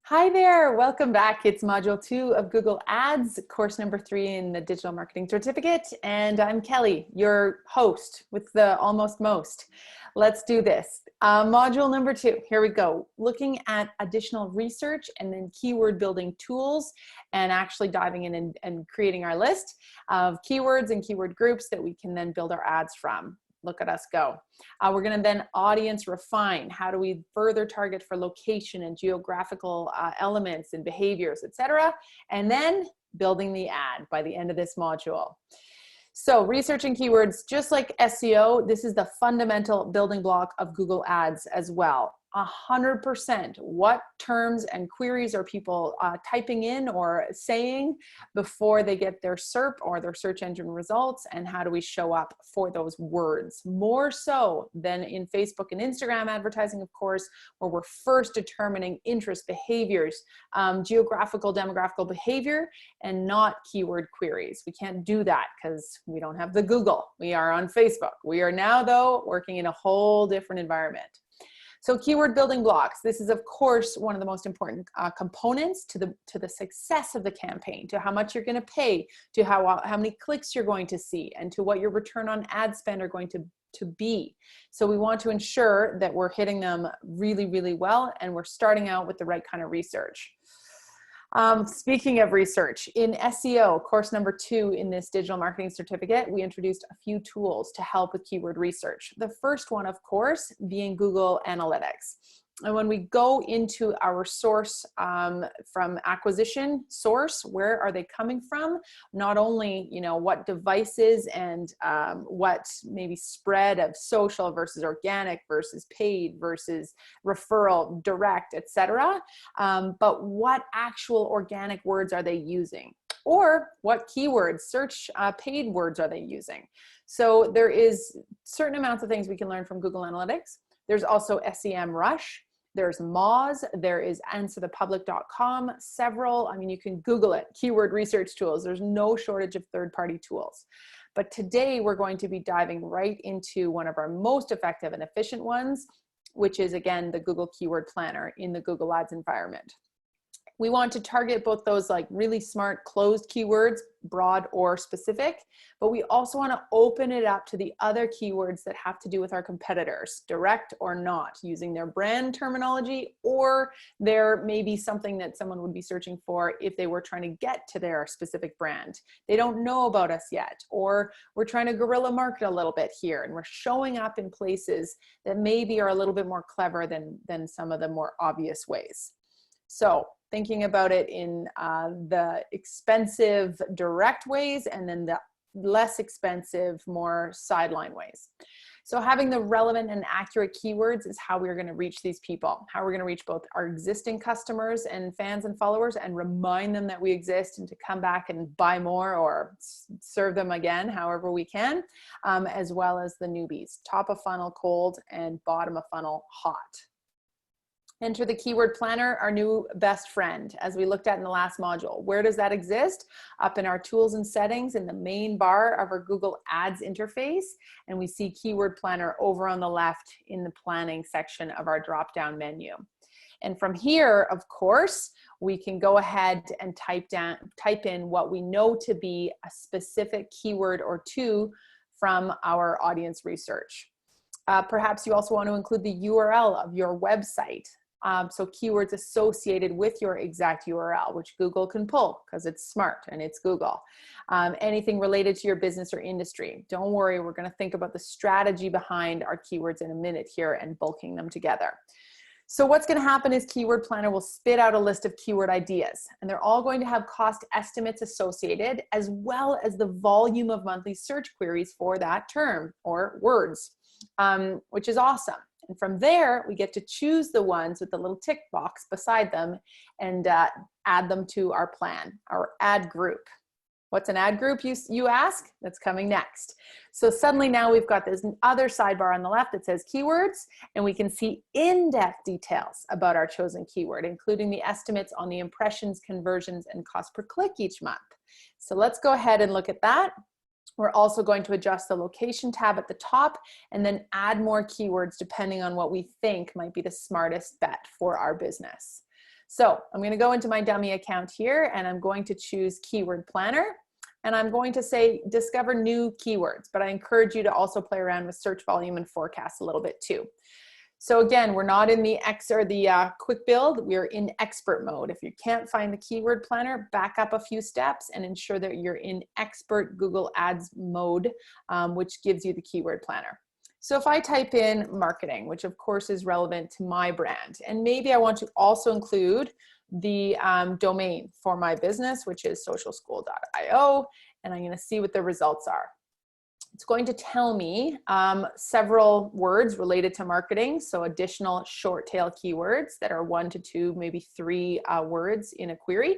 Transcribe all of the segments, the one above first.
Hi there, welcome back. It's module 2 of Google Ads, course number 3 in the digital marketing certificate. And I'm Kelly, your host with the almost most. Let's do this. Module number 2, here we go. Looking at additional research and then keyword building tools and actually diving in and creating our list of keywords and keyword groups that we can then build our ads from. Look at us go. We're going to then audience refine. How do we further target for location and geographical elements and behaviors, etc. And then building the ad by the end of this module. So researching keywords, just like SEO, this is the fundamental building block of Google Ads as well. 100%. What terms and queries are people typing in or saying before they get their SERP or their search engine results, and how do we show up for those words? More so than in Facebook and Instagram advertising, of course, where we're first determining interest behaviors, geographical, demographical behavior, and not keyword queries. We can't do that because we don't have the Google. We are on Facebook. We are now, though, working in a whole different environment. So keyword building blocks, this is of course one of the most important components to the success of the campaign, to how much you're going to pay, to how many clicks you're going to see, and to what your return on ad spend are going to be. So we want to ensure that we're hitting them really, really well, and we're starting out with the right kind of research. Speaking of research, in SEO, course number 2 in this digital marketing certificate, we introduced a few tools to help with keyword research. The first one, of course, being Google Analytics. And when we go into our source from acquisition source, where are they coming from? Not only, what devices and what maybe spread of social versus organic versus paid versus referral, direct, etc. But what actual organic words are they using? Or what keywords, search paid words are they using? So there is certain amounts of things we can learn from Google Analytics. There's also SEMrush. There's Moz, there is answerthepublic.com, several, you can Google it, keyword research tools. There's no shortage of third-party tools. But today we're going to be diving right into one of our most effective and efficient ones, which is again, the Google Keyword Planner in the Google Ads environment. We want to target both those like really smart closed keywords, broad or specific, but we also want to open it up to the other keywords that have to do with our competitors, direct or not, using their brand terminology, or there may be something that someone would be searching for if they were trying to get to their specific brand. They don't know about us yet, or we're trying to guerrilla market a little bit here, and we're showing up in places that maybe are a little bit more clever than some of the more obvious ways. So thinking about it in the expensive direct ways and then the less expensive, more sideline ways. So having the relevant and accurate keywords is how we're going to reach these people, how we're going to reach both our existing customers and fans and followers and remind them that we exist and to come back and buy more or serve them again, however we can, as well as the newbies, top of funnel cold and bottom of funnel hot. Enter the keyword planner, our new best friend, as we looked at in the last module. Where does that exist? Up in our tools and settings in the main bar of our Google Ads interface. And we see keyword planner over on the left in the planning section of our drop-down menu. And from here, of course, we can go ahead and type in what we know to be a specific keyword or two from our audience research. Perhaps you also want to include the URL of your website. So keywords associated with your exact URL, which Google can pull because it's smart and it's Google. Anything related to your business or industry. Don't worry, we're going to think about the strategy behind our keywords in a minute here and bulking them together. So what's going to happen is Keyword Planner will spit out a list of keyword ideas, and they're all going to have cost estimates associated, as well as the volume of monthly search queries for that term or words, which is awesome. And from there, we get to choose the ones with the little tick box beside them and add them to our plan, our ad group. What's an ad group, you ask? That's coming next. So suddenly now we've got this other sidebar on the left that says keywords, and we can see in-depth details about our chosen keyword, including the estimates on the impressions, conversions, and cost per click each month. So let's go ahead and look at that. We're also going to adjust the location tab at the top and then add more keywords depending on what we think might be the smartest bet for our business. So I'm going to go into my dummy account here and I'm going to choose Keyword Planner. And I'm going to say discover new keywords, but I encourage you to also play around with search volume and forecast a little bit too. So again, we're not in the quick build, we're in expert mode. If you can't find the keyword planner, back up a few steps and ensure that you're in expert Google Ads mode, which gives you the keyword planner. So if I type in marketing, which of course is relevant to my brand, and maybe I want to also include the domain for my business, which is socialschool.io, and I'm going to see what the results are. It's going to tell me several words related to marketing, so additional short tail keywords that are 1 to 2, maybe 3 words in a query.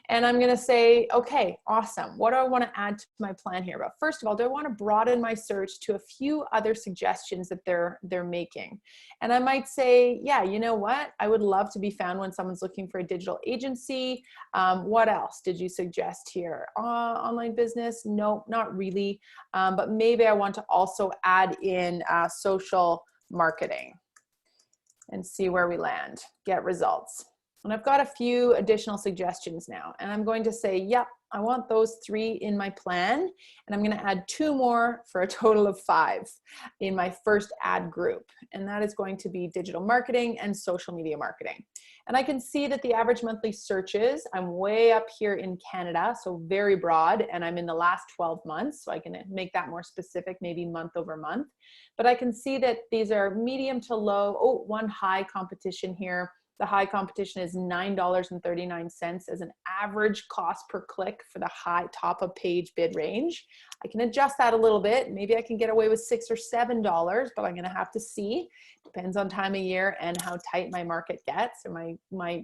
And I'm going to say, okay, awesome. What do I want to add to my plan here? But first of all, do I want to broaden my search to a few other suggestions that they're making? And I might say, yeah, you know what? I would love to be found when someone's looking for a digital agency. What else did you suggest here? Online business? No, not really. But maybe I want to also add in social marketing and see where we land. Get results. And I've got a few additional suggestions now, and I'm going to say, yep, I want those 3 in my plan, and I'm going to add 2 more for a total of 5 in my first ad group, and that is going to be digital marketing and social media marketing. And I can see that the average monthly searches, I'm way up here in Canada, so very broad, and I'm in the last 12 months, so I can make that more specific, maybe month over month. But I can see that these are medium to low. Oh, one high competition here. The high competition is $9.39 as an average cost per click for the high top of page bid range. I can adjust that a little bit. Maybe I can get away with $6 or $7, but I'm going to have to see. Depends on time of year and how tight my market gets or my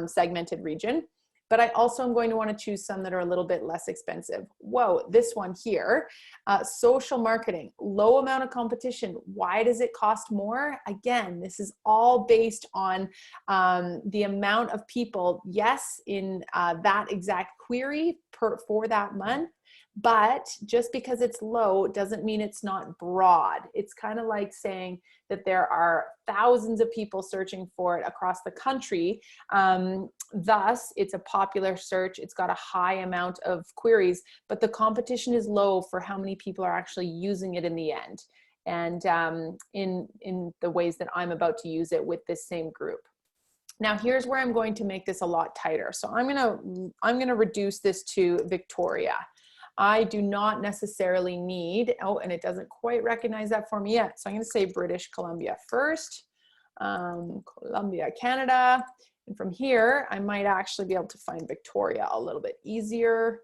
segmented region. But I also am going to want to choose some that are a little bit less expensive. Whoa, this one here, social marketing, low amount of competition. Why does it cost more? Again, this is all based on the amount of people, yes, in that exact query for that month. But just because it's low doesn't mean it's not broad. It's kind of like saying that there are thousands of people searching for it across the country. Thus, it's a popular search. It's got a high amount of queries, but the competition is low for how many people are actually using it in the end. And in the ways that I'm about to use it with this same group. Now, here's where I'm going to make this a lot tighter. So I'm gonna reduce this to Victoria. I do not necessarily need, oh, and it doesn't quite recognize that for me yet. So I'm going to say British Columbia first, Columbia, Canada. And from here, I might actually be able to find Victoria a little bit easier.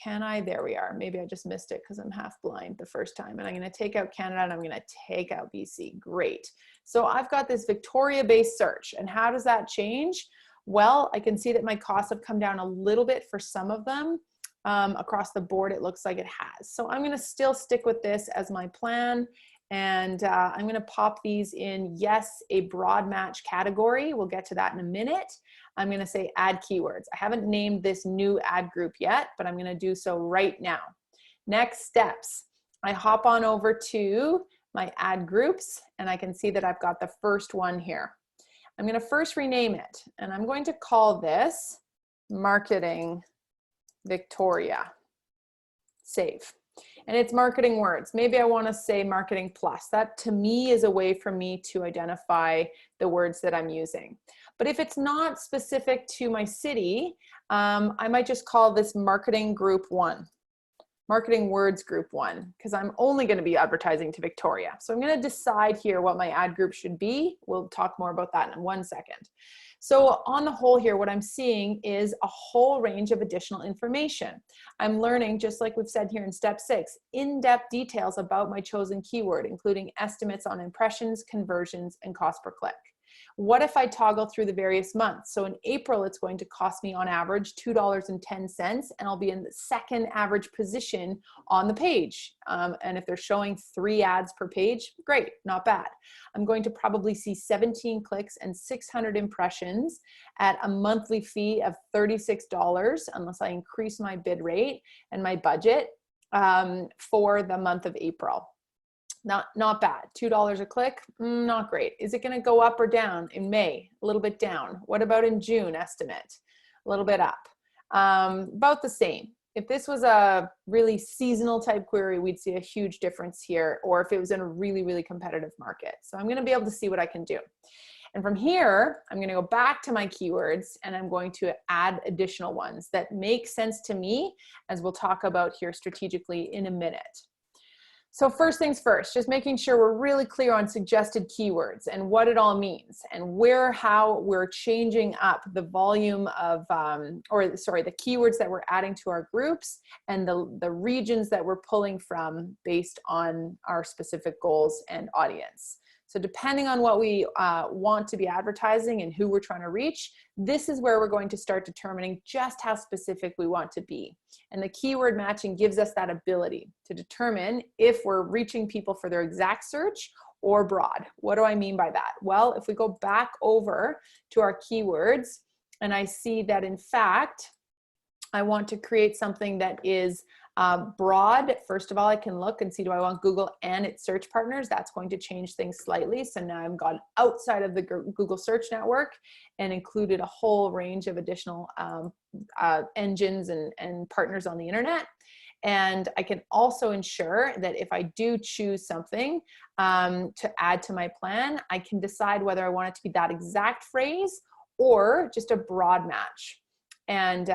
Can I? There we are. Maybe I just missed it because I'm half blind the first time. And I'm going to take out Canada and I'm going to take out BC. Great. So I've got this Victoria-based search. And how does that change? Well, I can see that my costs have come down a little bit for some of them. Across the board, it looks like it has. So I'm going to still stick with this as my plan. And I'm going to pop these in, yes, a broad match category. We'll get to that in a minute. I'm going to say add keywords. I haven't named this new ad group yet, but I'm going to do so right now. Next steps. I hop on over to my ad groups and I can see that I've got the first one here. I'm going to first rename it and I'm going to call this Marketing Victoria. Save. And it's marketing words. Maybe I want to say marketing plus. That to me is a way for me to identify the words that I'm using. But if it's not specific to my city, I might just call this marketing group 1. Marketing words group 1, because I'm only going to be advertising to Victoria. So I'm going to decide here what my ad group should be. We'll talk more about that in 1 second. So on the whole here, what I'm seeing is a whole range of additional information. I'm learning, just like we've said here in step 6, in-depth details about my chosen keyword, including estimates on impressions, conversions, and cost per click. What if I toggle through the various months? So in April, it's going to cost me on average $2.10, and I'll be in the second average position on the page. And if they're showing 3 ads per page, great, not bad. I'm going to probably see 17 clicks and 600 impressions at a monthly fee of $36, unless I increase my bid rate and my budget for the month of April. Not bad. $2 a click, not great. Is it going to go up or down in May? A little bit down. What about in June estimate? A little bit up. About the same. If this was a really seasonal type query, we'd see a huge difference here, or if it was in a really, really competitive market. So I'm going to be able to see what I can do. And from here, I'm going to go back to my keywords and I'm going to add additional ones that make sense to me, as we'll talk about here strategically in a minute. So first things first, just making sure we're really clear on suggested keywords and what it all means, and how we're changing up the volume of, the keywords that we're adding to our groups, and the regions that we're pulling from based on our specific goals and audience. So depending on what we want to be advertising and who we're trying to reach, this is where we're going to start determining just how specific we want to be. And the keyword matching gives us that ability to determine if we're reaching people for their exact search or broad. What do I mean by that? Well, if we go back over to our keywords and I see that in fact, I want to create something that is broad. First of all, I can look and see, do I want Google and its search partners? That's going to change things slightly. So now I've gone outside of the Google search network and included a whole range of additional engines and partners on the internet. And I can also ensure that if I do choose something to add to my plan, I can decide whether I want it to be that exact phrase or just a broad match. And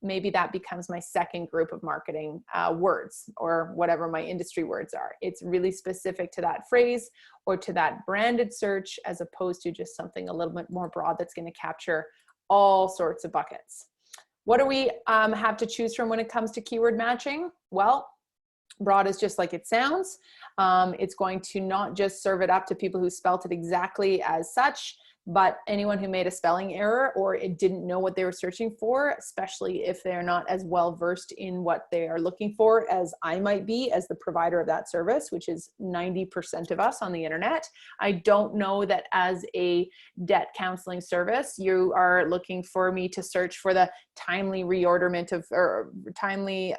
maybe that becomes my second group of marketing words, or whatever my industry words are. It's really specific to that phrase or to that branded search, as opposed to just something a little bit more broad that's going to capture all sorts of buckets. What do we have to choose from when it comes to keyword matching? Well, broad is just like it sounds. It's going to not just serve it up to people who spelt it exactly as such, but anyone who made a spelling error or it didn't know what they were searching for, especially if they're not as well versed in what they are looking for as I might be as the provider of that service, which is 90% of us on the internet. I don't know that as a debt counseling service, you are looking for me to search for the timely reorderment of, or timely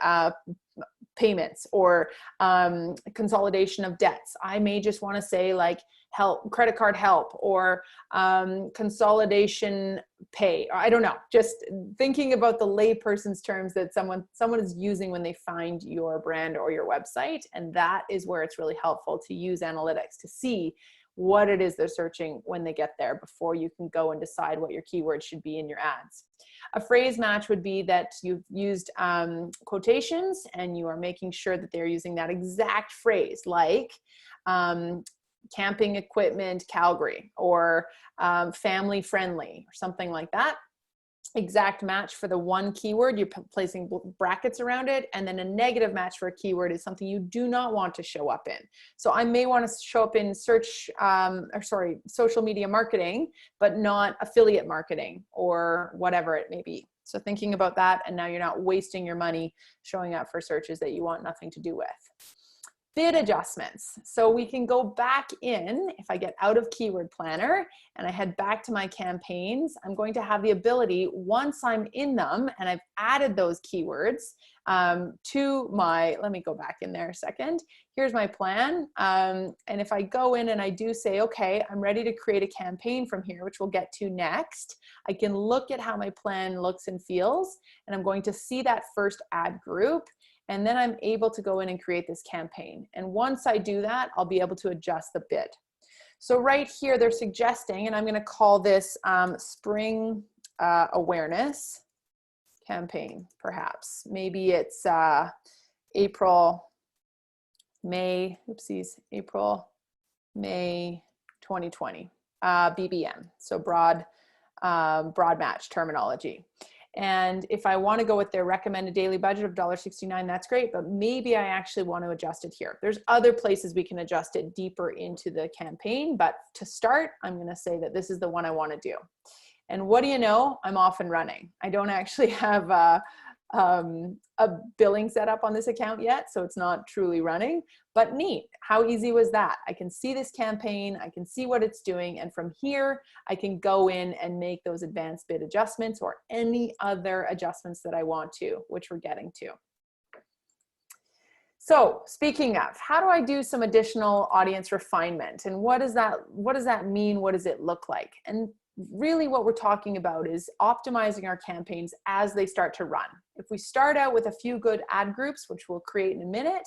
payments or consolidation of debts. I may just want to say like help, credit card help, or consolidation pay. I don't know, just thinking about the layperson's terms that someone is using when they find your brand or your website. And that is where it's really helpful to use analytics to see what it is they're searching when they get there before you can go and decide what your keywords should be in your ads. A phrase match would be that you've used quotations and you are making sure that they're using that exact phrase, like camping equipment Calgary, or family friendly, or something like that. Exact match for the one keyword, you're placing brackets around it, and then a negative match for a keyword is something you do not want to show up in. So I may want to show up in social media marketing, but not affiliate marketing or whatever it may be. So thinking about that, and now you're not wasting your money showing up for searches that you want nothing to do with. Bid adjustments. So we can go back in, if I get out of Keyword Planner and I head back to my campaigns, I'm going to have the ability, once I'm in them and I've added those keywords to my, let me go back in there a second. Here's my plan. And if I go in and I do say, okay, I'm ready to create a campaign from here, which we'll get to next, I can look at how my plan looks and feels, and I'm going to see that first ad group. And then I'm able to go in and create this campaign. And once I do that, I'll be able to adjust the bid. So right here, they're suggesting, and I'm going to call this spring awareness campaign, perhaps. Maybe it's April, May 2020, BBM. So broad match terminology. And if I want to go with their recommended daily budget of $1.69, that's great, but maybe I actually want to adjust it here. There's other places we can adjust it deeper into the campaign, but to start, I'm going to say that this is the one I want to do. And what do you know? I'm off and running. I don't actually have a billing set up on this account yet, so it's not truly running, but neat. How easy was that? I can see this campaign, I can see what it's doing, and from here, I can go in and make those advanced bid adjustments or any other adjustments that I want to, which we're getting to. So speaking of, how do I do some additional audience refinement, and what does that mean? What does it look like? And really what we're talking about is optimizing our campaigns as they start to run. If we start out with a few good ad groups, which we'll create in a minute,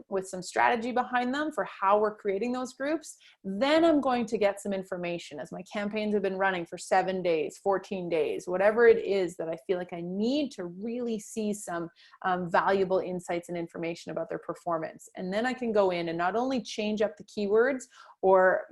with some strategy behind them for how we're creating those groups, then I'm going to get some information as my campaigns have been running for 7 days, 14 days, whatever it is that I feel like I need to really see some valuable insights and information about their performance. And then I can go in and not only change up the keywords or,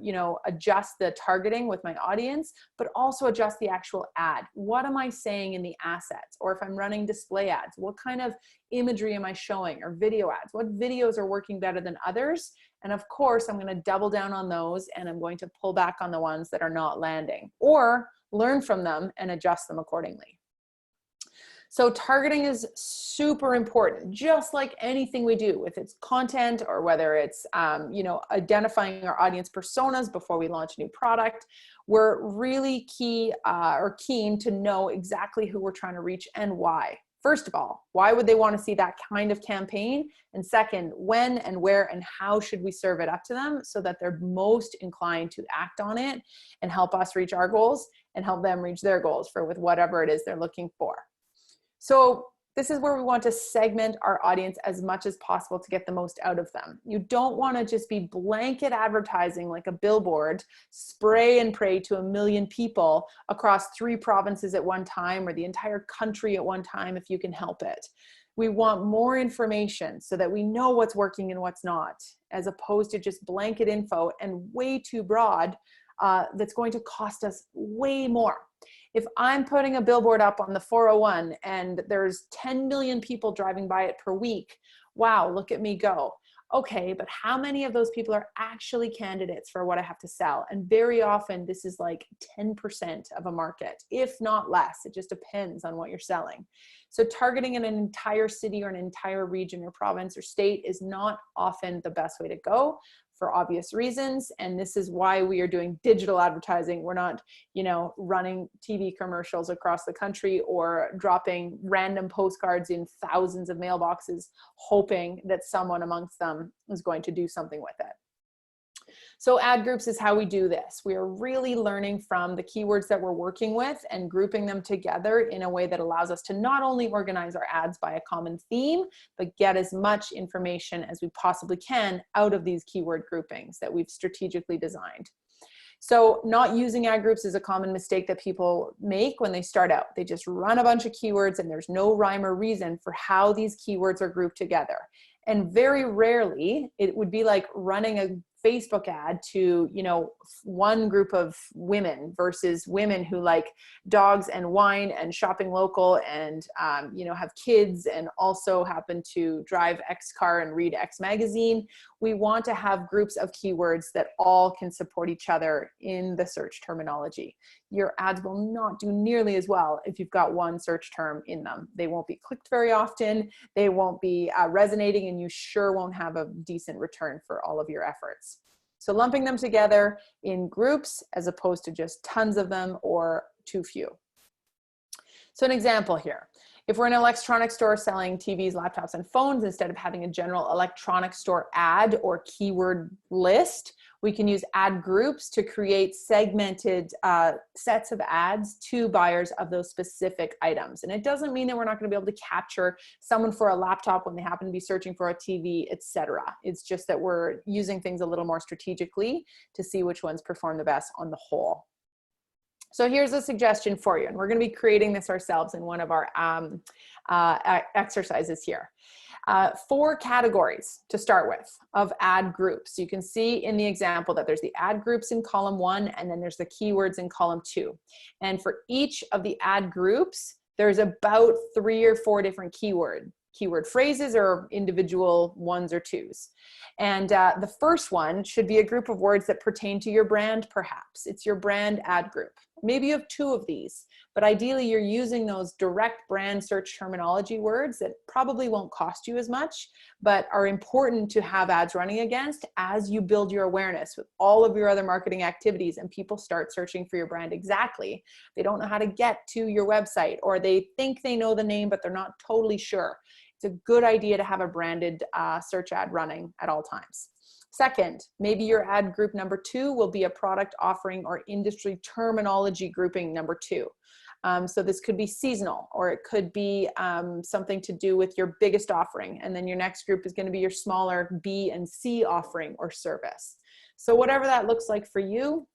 adjust the targeting with my audience, but also adjust the actual ad. What am I saying in the assets? Or if I'm running display ads, what kind of imagery am I showing, or video ads? What videos are working better than others? And of course, I'm going to double down on those, and I'm going to pull back on the ones that are not landing, or learn from them and adjust them accordingly. So targeting is super important, just like anything we do, if it's content or whether it's, identifying our audience personas before we launch a new product. We're really keen to know exactly who we're trying to reach and why. First of all, why would they want to see that kind of campaign? And second, when and where and how should we serve it up to them so that they're most inclined to act on it and help us reach our goals and help them reach their goals with whatever it is they're looking for. So this is where we want to segment our audience as much as possible to get the most out of them. You don't want to just be blanket advertising like a billboard, spray and pray to 1 million people across 3 provinces at one time, or the entire country at one time if you can help it. We want more information so that we know what's working and what's not, as opposed to just blanket info and way too broad that's going to cost us way more. If I'm putting a billboard up on the 401 and there's 10 million people driving by it per week, wow, look at me go. Okay, but how many of those people are actually candidates for what I have to sell? And very often this is like 10% of a market, if not less. It just depends on what you're selling. So targeting in an entire city or an entire region or province or state is not often the best way to go, for obvious reasons. And this is why we are doing digital advertising. We're not, running TV commercials across the country or dropping random postcards in thousands of mailboxes, hoping that someone amongst them is going to do something with it. So ad groups is how we do this. We are really learning from the keywords that we're working with and grouping them together in a way that allows us to not only organize our ads by a common theme, but get as much information as we possibly can out of these keyword groupings that we've strategically designed. So not using ad groups is a common mistake that people make when they start out. They just run a bunch of keywords and there's no rhyme or reason for how these keywords are grouped together. And very rarely, it would be like running a Facebook ad to, one group of women versus women who like dogs and wine and shopping local and, have kids and also happen to drive X car and read X magazine. We want to have groups of keywords that all can support each other in the search terminology. Your ads will not do nearly as well if you've got one search term in them. They won't be clicked very often. They won't be resonating, and you sure won't have a decent return for all of your efforts. So lumping them together in groups as opposed to just tons of them or too few. So an example here. If we're an electronic store selling TVs, laptops, and phones, instead of having a general electronic store ad or keyword list, we can use ad groups to create segmented sets of ads to buyers of those specific items. And it doesn't mean that we're not going to be able to capture someone for a laptop when they happen to be searching for a TV, etc. It's just that we're using things a little more strategically to see which ones perform the best on the whole. So here's a suggestion for you, and we're going to be creating this ourselves in one of our exercises here. 4 categories to start with of ad groups. You can see in the example that there's the ad groups in column 1, and then there's the keywords in column 2. And for each of the ad groups, there's about 3 or 4 different keyword phrases or individual 1s or 2s. And the first one should be a group of words that pertain to your brand, perhaps. It's your brand ad group. Maybe you have 2 of these, but ideally you're using those direct brand search terminology words that probably won't cost you as much, but are important to have ads running against as you build your awareness with all of your other marketing activities and people start searching for your brand exactly. They don't know how to get to your website, or they think they know the name, but they're not totally sure. it's a good idea to have a branded search ad running at all times. Second, maybe your ad group number 2 will be a product offering or industry terminology grouping number 2. So this could be seasonal, or it could be something to do with your biggest offering. And then your next group is going to be your smaller B and C offering or service. So whatever that looks like for you,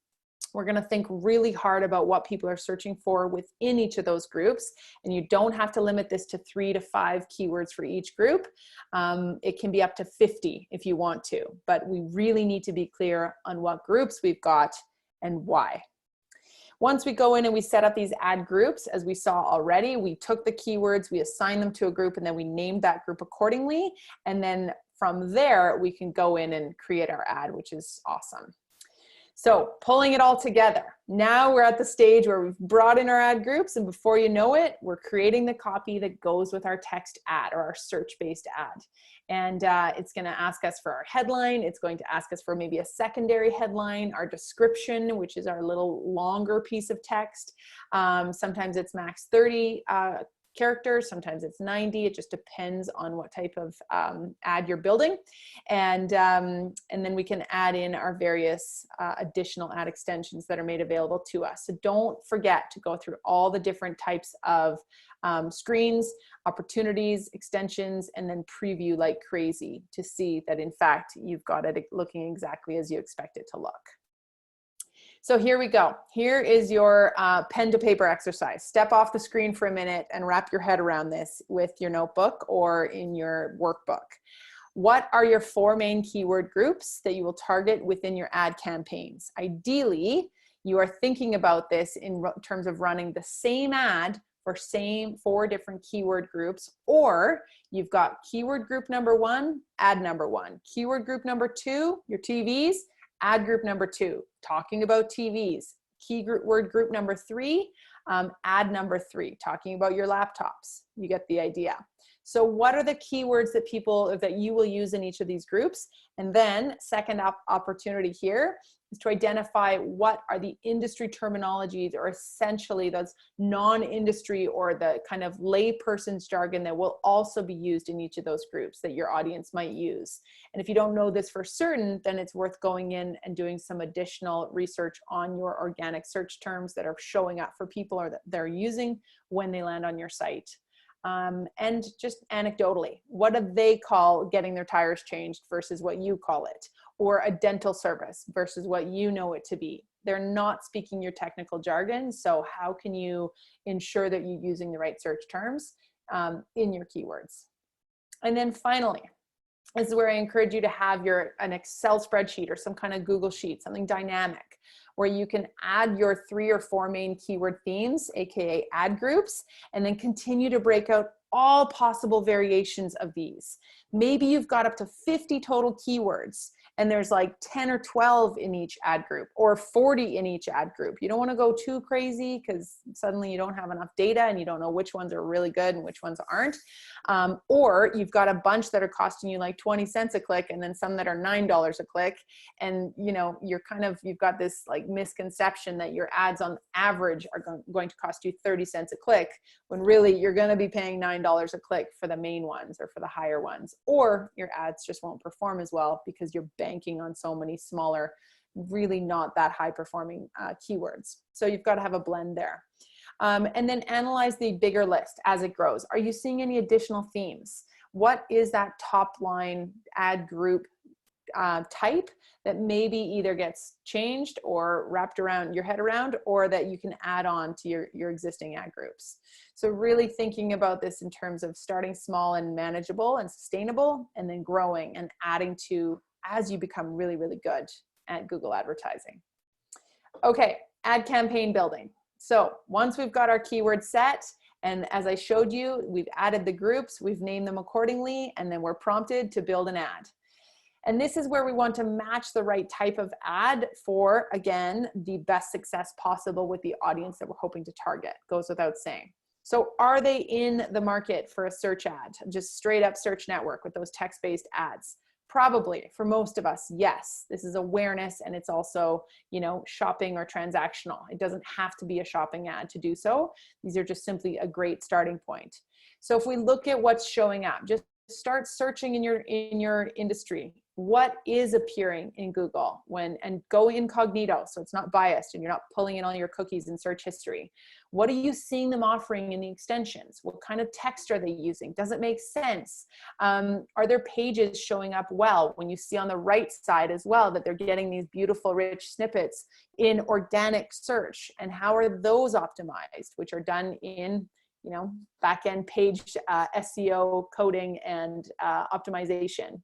we're going to think really hard about what people are searching for within each of those groups. And you don't have to limit this to 3 to 5 keywords for each group. It can be up to 50 if you want to, but we really need to be clear on what groups we've got and why. Once we go in and we set up these ad groups, as we saw already, we took the keywords, we assigned them to a group, and then we named that group accordingly. And then from there, we can go in and create our ad, which is awesome. So pulling it all together, now we're at the stage where we've brought in our ad groups, and before you know it, we're creating the copy that goes with our text ad or our search-based ad. And it's going to ask us for our headline. It's going to ask us for maybe a secondary headline, our description, which is our little longer piece of text. Sometimes it's max 30 characters, sometimes it's 90. It just depends on what type of ad you're building. And then we can add in our various additional ad extensions that are made available to us. So don't forget to go through all the different types of screens, opportunities, extensions, and then preview like crazy to see that in fact you've got it looking exactly as you expect it to look. So here we go. Here is your pen to paper exercise. Step off the screen for a minute and wrap your head around this with your notebook or in your workbook. What are your 4 main keyword groups that you will target within your ad campaigns? Ideally, you are thinking about this in terms of running the same ad for 4 different keyword groups, or you've got keyword group number 1, ad number 1. Keyword group number 2, your TVs, ad group number 2, talking about TVs. Keyword group number 3, ad number 3, talking about your laptops. You get the idea. So what are the keywords that you will use in each of these groups? And then second opportunity here is to identify what are the industry terminologies, or essentially those non-industry or the kind of layperson's jargon that will also be used in each of those groups that your audience might use. And if you don't know this for certain, then it's worth going in and doing some additional research on your organic search terms that are showing up for people or that they're using when they land on your site. And just anecdotally, what do they call getting their tires changed versus what you call it? Or a dental service versus what you know it to be? They're not speaking your technical jargon, so how can you ensure that you're using the right search terms in your keywords? And then finally, this is where I encourage you to have an Excel spreadsheet or some kind of Google sheet, something dynamic, where you can add your 3 or 4 main keyword themes, aka ad groups, and then continue to break out all possible variations of these. Maybe you've got up to 50 total keywords, and there's like 10 or 12 in each ad group, or 40 in each ad group. You don't want to go too crazy because suddenly you don't have enough data and you don't know which ones are really good and which ones aren't. Or you've got a bunch that are costing you like 20 cents a click, and then some that are $9 a click. And you've got this like misconception that your ads on average are going to cost you 30 cents a click, when really you're going to be paying $9 a click for the main ones or for the higher ones. Or your ads just won't perform as well because you're banking on so many smaller, really not that high performing keywords. So you've got to have a blend there. And then analyze the bigger list as it grows. Are you seeing any additional themes? What is that top line ad group type that maybe either gets changed or wrapped around your head around, or that you can add on to your existing ad groups? So really thinking about this in terms of starting small and manageable and sustainable, and then growing and adding to as you become really, really good at Google advertising. Okay, ad campaign building. So once we've got our keyword set, and as I showed you, we've added the groups, we've named them accordingly, and then we're prompted to build an ad. And this is where we want to match the right type of ad for, again, the best success possible with the audience that we're hoping to target. Goes without saying. So are they in the market for a search ad, just straight up search network with those text-based ads? Probably for most of us, yes, this is awareness, and it's also, you know, shopping or transactional. It doesn't have to be a shopping ad to do so. These are just simply a great starting point. So if we look at what's showing up, just start searching in your industry. What is appearing in Google and go incognito, so it's not biased and you're not pulling in all your cookies in search history. What are you seeing them offering in the extensions? What kind of text are they using? Does it make sense? Are their pages showing up well? When you see on the right side as well that they're getting these beautiful rich snippets in organic search, and how are those optimized, which are done in, you know, back-end page SEO coding and optimization.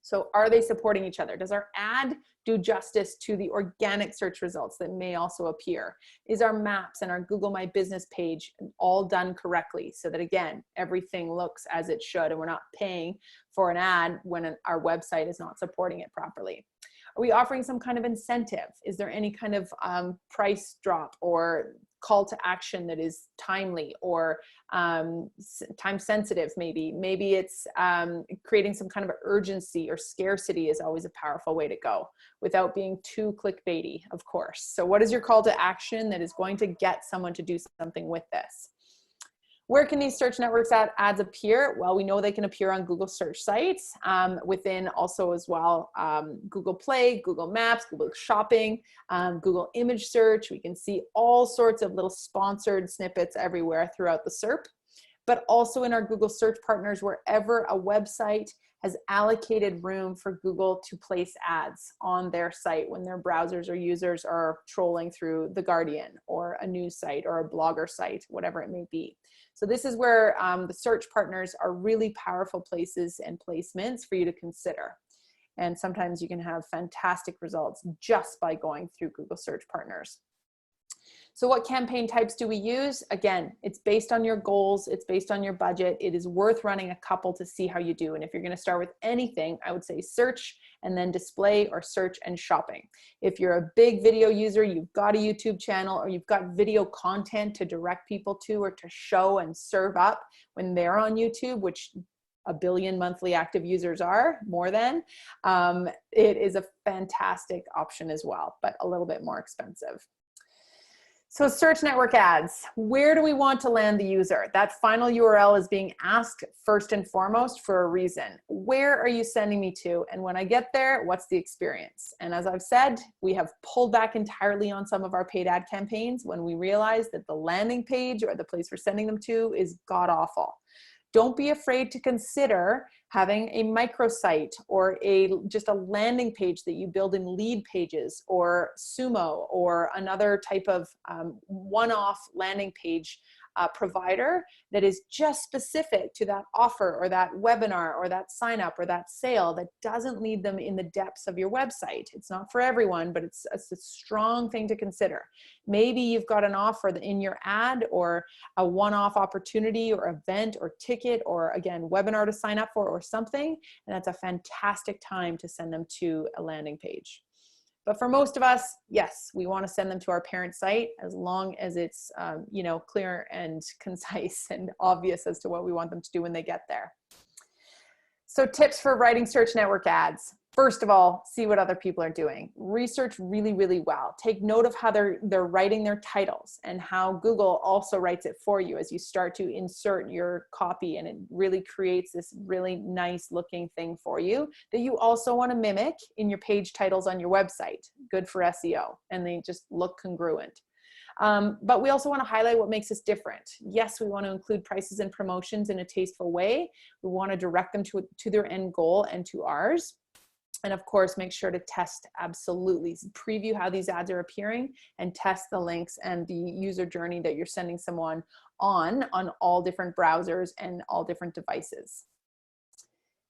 So are they supporting each other? Does our ad do justice to the organic search results that may also appear? Is our maps and our Google My Business page all done correctly, so that, again, everything looks as it should and we're not paying for an ad when our website is not supporting it properly? Are we offering some kind of incentive? Is there any kind of price drop or call to action that is timely or time sensitive? Maybe it's creating some kind of urgency, or scarcity is always a powerful way to go without being too clickbaity, of course. So what is your call to action that is going to get someone to do something with this? Where can these search networks ads appear? Well, we know they can appear on Google search sites, within also as well Google Play, Google Maps, Google Shopping, Google Image Search. We can see all sorts of little sponsored snippets everywhere throughout the SERP, but also in our Google search partners, wherever a website has allocated room for Google to place ads on their site when their browsers or users are trolling through The Guardian or a news site or a blogger site, whatever it may be. So this is where the search partners are really powerful places and placements for you to consider. And sometimes you can have fantastic results just by going through Google search partners. So what campaign types do we use? Again, it's based on your goals. It's based on your budget. It is worth running a couple to see how you do. And if you're going to start with anything, I would say search and then display, or search and shopping. If you're a big video user, you've got a YouTube channel, or you've got video content to direct people to or to show and serve up when they're on YouTube, which 1 billion monthly active users are, more than, it is a fantastic option as well, but a little bit more expensive. So search network ads, where do we want to land the user? That final URL is being asked first and foremost for a reason. Where are you sending me to? And when I get there, what's the experience? And as I've said, we have pulled back entirely on some of our paid ad campaigns when we realize that the landing page or the place we're sending them to is god-awful. Don't be afraid to consider having a microsite or just a landing page that you build in Lead Pages or Sumo or another type of one-off landing page provider that is just specific to that offer or that webinar or that sign up or that sale, that doesn't lead them in the depths of your website. It's not for everyone, but it's a strong thing to consider. Maybe you've got an offer in your ad or a one-off opportunity or event or ticket or, again, webinar to sign up for or something, and that's a fantastic time to send them to a landing page. But for most of us, yes, we want to send them to our parent site as long as it's you know, clear and concise and obvious as to what we want them to do when they get there. So tips for writing search network ads. First of all, see what other people are doing. Research really, really well. Take note of how they're writing their titles and how Google also writes it for you as you start to insert your copy, and it really creates this really nice looking thing for you that you also want to mimic in your page titles on your website. Good for SEO, and they just look congruent. But we also want to highlight what makes us different. Yes, we want to include prices and promotions in a tasteful way. We want to direct them to their end goal and to ours. And of course, make sure to test, absolutely. Preview how these ads are appearing and test the links and the user journey that you're sending someone on all different browsers and all different devices.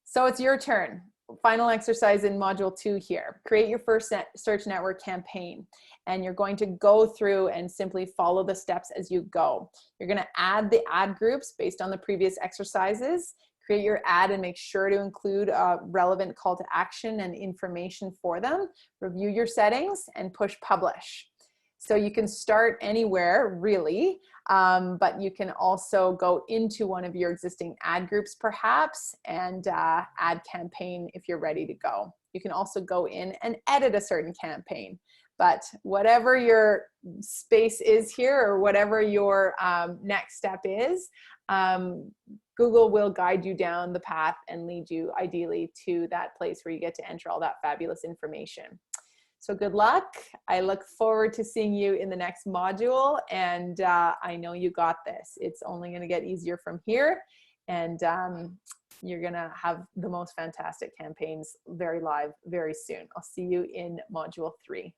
So it's your turn. Final exercise in module 2 here. Create your first search network campaign, and you're going to go through and simply follow the steps as you go. You're going to add the ad groups based on the previous exercises. Create your ad and make sure to include a relevant call to action and information for them. Review your settings and push publish. So you can start anywhere really, but you can also go into one of your existing ad groups perhaps and add campaign if you're ready to go. You can also go in and edit a certain campaign. But whatever your space is here or whatever your next step is, Google will guide you down the path and lead you ideally to that place where you get to enter all that fabulous information. So good luck. I look forward to seeing you in the next module, and I know you got this. It's only going to get easier from here, and you're going to have the most fantastic campaigns very live very soon. I'll see you in module 3.